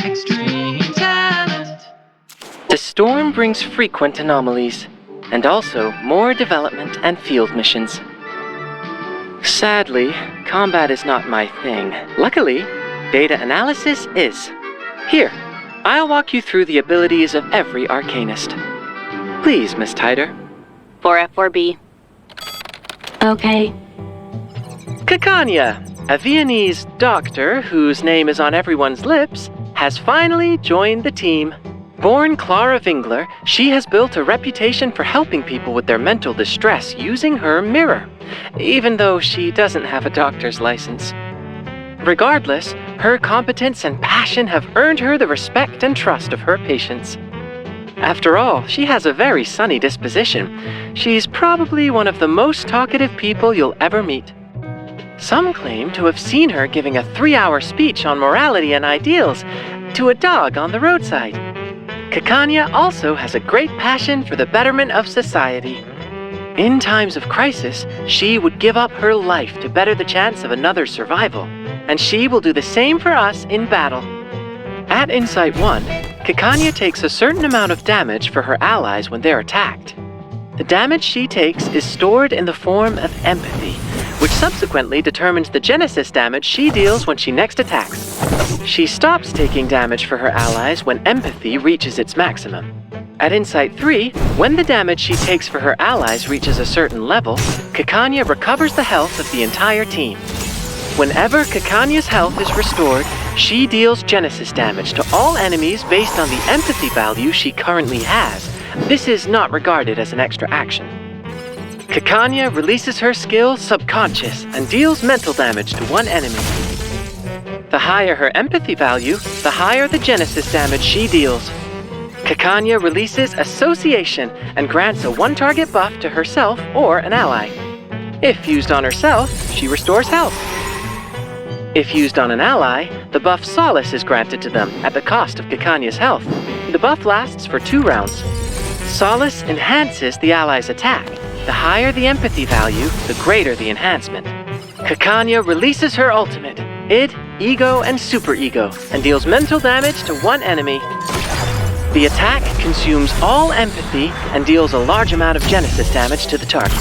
Extreme talent. The storm brings frequent anomalies, and also more development and field missions. Sadly, combat is not my thing. Luckily, data analysis is. Here, I'll walk you through the abilities of every Arcanist. Please, Miss Tider. 4F4B. Okay. Kakania, a Viennese doctor whose name is on everyone's lips, has finally joined the team. Born Clara Vingler, she has built a reputation for helping people with their mental distress using her mirror, even though she doesn't have a doctor's license. Regardless, her competence and passion have earned her the respect and trust of her patients. After all, she has a very sunny disposition. She's probably one of the most talkative people you'll ever meet. Some claim to have seen her giving a 3-hour speech on morality and ideals to a dog on the roadside. Kakania also has a great passion for the betterment of society. In times of crisis, she would give up her life to better the chance of another's survival, and she will do the same for us in battle. At Insight 1, Kakania takes a certain amount of damage for her allies when they're attacked. The damage she takes is stored in the form of empathy, which subsequently determines the Genesis damage she deals when she next attacks. She stops taking damage for her allies when empathy reaches its maximum. At Insight 3, when the damage she takes for her allies reaches a certain level, Kakania recovers the health of the entire team. Whenever Kakania's health is restored, she deals Genesis damage to all enemies based on the empathy value she currently has. This is not regarded as an extra action. Kakania releases her skill Subconscious and deals mental damage to one enemy. The higher her empathy value, the higher the Genesis damage she deals. Kakania releases Association and grants a one-target buff to herself or an ally. If used on herself, she restores health. If used on an ally, the buff Solace is granted to them at the cost of Kakania's health. The buff lasts for 2 rounds. Solace enhances the ally's attack. The higher the empathy value, the greater the enhancement. Kakania releases her ultimate, id, ego, and superego, and deals mental damage to one enemy. The attack consumes all empathy and deals a large amount of Genesis damage to the target.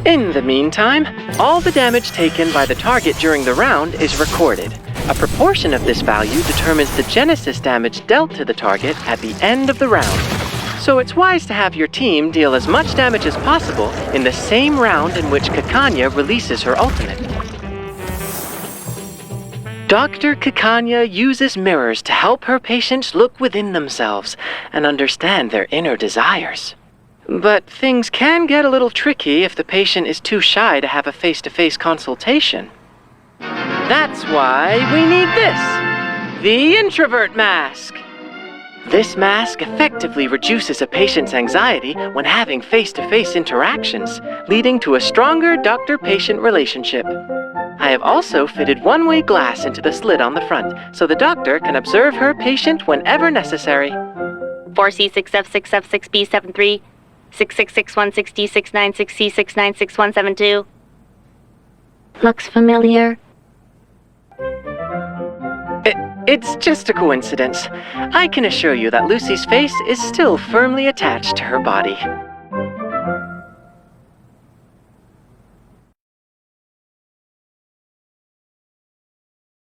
In the meantime, all the damage taken by the target during the round is recorded. A proportion of this value determines the Genesis damage dealt to the target at the end of the round. So it's wise to have your team deal as much damage as possible in the same round in which Kakania releases her ultimate. Dr. Kakania uses mirrors to help her patients look within themselves and understand their inner desires. But things can get a little tricky if the patient is too shy to have a face-to-face consultation. That's why we need this, the Introvert Mask. This mask effectively reduces a patient's anxiety when having face-to-face interactions, leading to a stronger doctor-patient relationship. I have also fitted one-way glass into the slit on the front, so the doctor can observe her patient whenever necessary. 4C6F6F6B73 6661606960696172. Looks familiar. It's just a coincidence. I can assure you that Lucy's face is still firmly attached to her body.